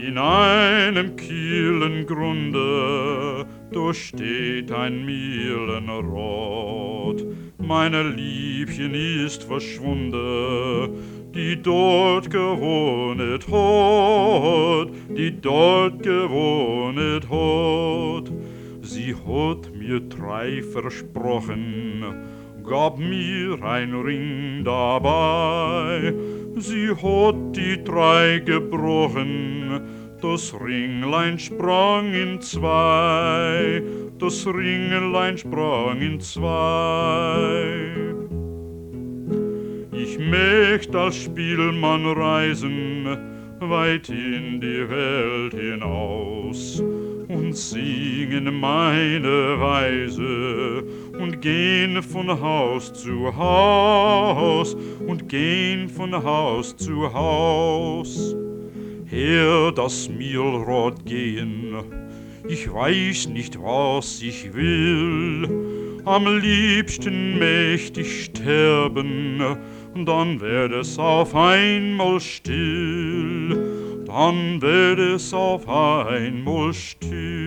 In einem kühlen Grunde, da steht ein Mühlenrad. Meine Liebchen ist verschwunden, die dort gewohnet hat, die dort gewohnet hat. Sie hat mir 3 versprochen, gab mir ein Ring dabei. Sie hat die 3 gebrochen, das Ringlein sprang in 2, das Ringlein sprang in 2. Ich möcht als Spielmann reisen, weit in die Welt hinaus und singen meine Weise und gehen von Haus zu Haus und gehen von Haus zu Haus. Her das Mühlrad gehen, ich weiß nicht, was ich will. Am liebsten möcht ich sterben, dann werd es auf einmal still, dann werd es auf einmal still.